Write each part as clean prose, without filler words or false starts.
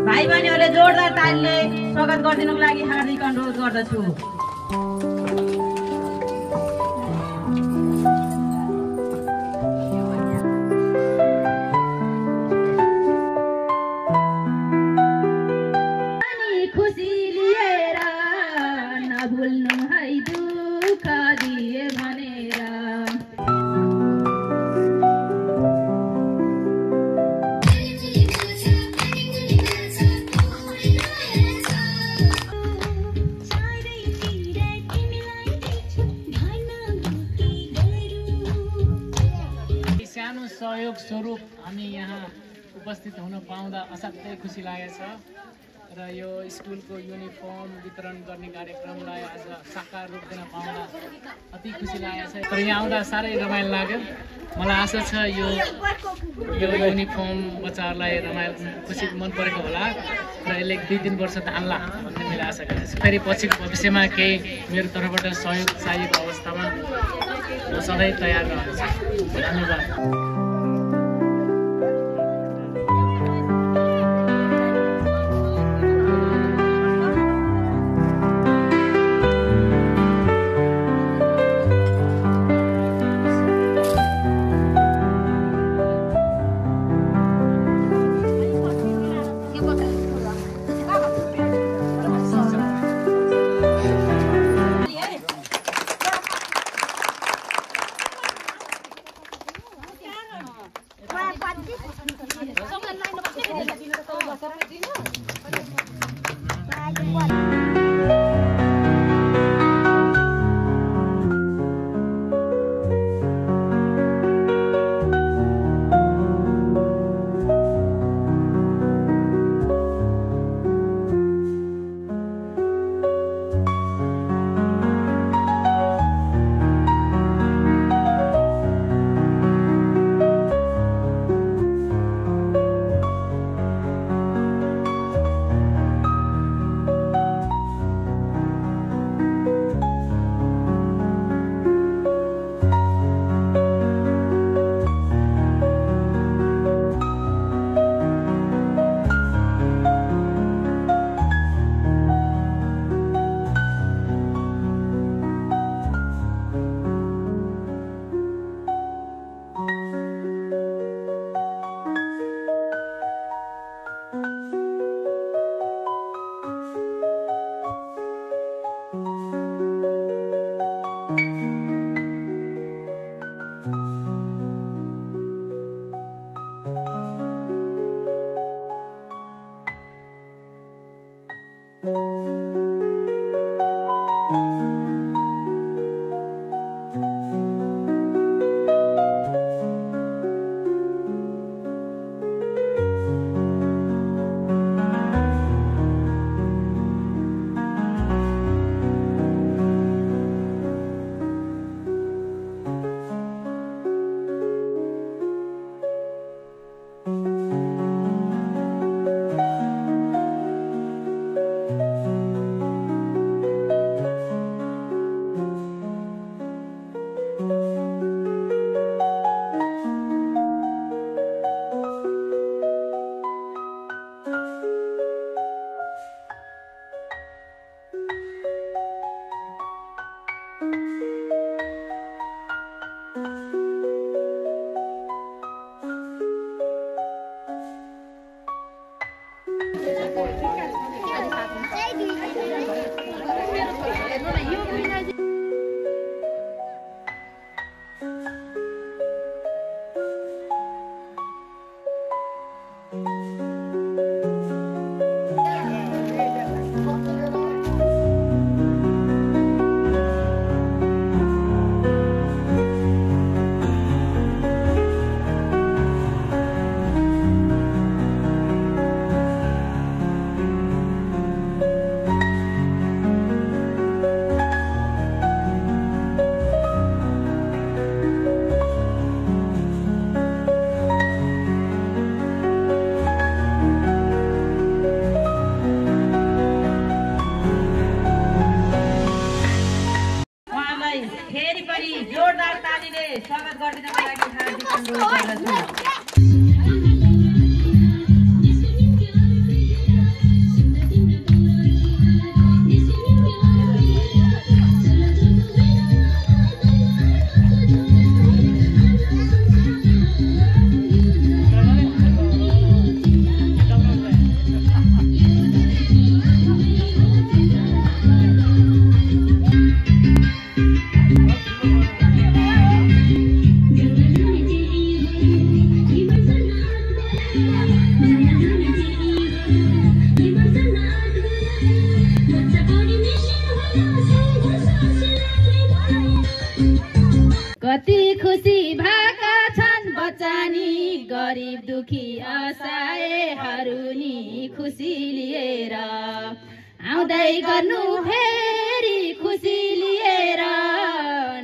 भाइ बहिनीहरूले जोरदार तालीले स्वागत गरिदिनुको लागि हार्दिक अनुरोध गर्दछु। खुसी लिएर नभुल्नु है दुःख दिए भनेर सहयोग स्वरूप हामी यहाँ उपस्थित हुन पाउँदा असाध्यै खुसी लागेको छ र यो स्कुलको युनिफर्म वितरण गर्ने कार्यक्रमलाई आज साकार रूप दिन पाउँदा अति खुसी लागेको छ र यहाँ आउँदा साह्रै रमाइलो लाग्यो। मलाई आशा छ यो युनिफर्म बच्चाहरूलाई रमाइलो खुसी मन परेको होला र यसले 2-3 वर्ष धान्ला भन्ने मैले आशा गर्छु। फेरि पछिको भविष्यमा केही मेरो तर्फबाट सहयोग चाहिएको अवस्थामा म सधैँ तयार रहनेछु। धन्यवाद। कति खुसी भएका छन् बच्चानी गरिब दुखी असहायहरू नि खुसी लिएर आउँदै गर्नु फेरि खुसी लिएर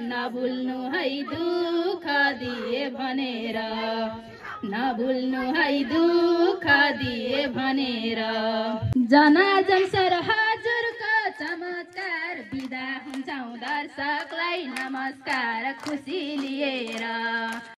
नभुल्नु है दुःख दिए भनेर नभुल्नु है दुःख दिए भनेर जनाजन सर हजुरको चमत्कार बिदा हुन्छौँ दर्शकलाई नमस्कार खुसी लिएर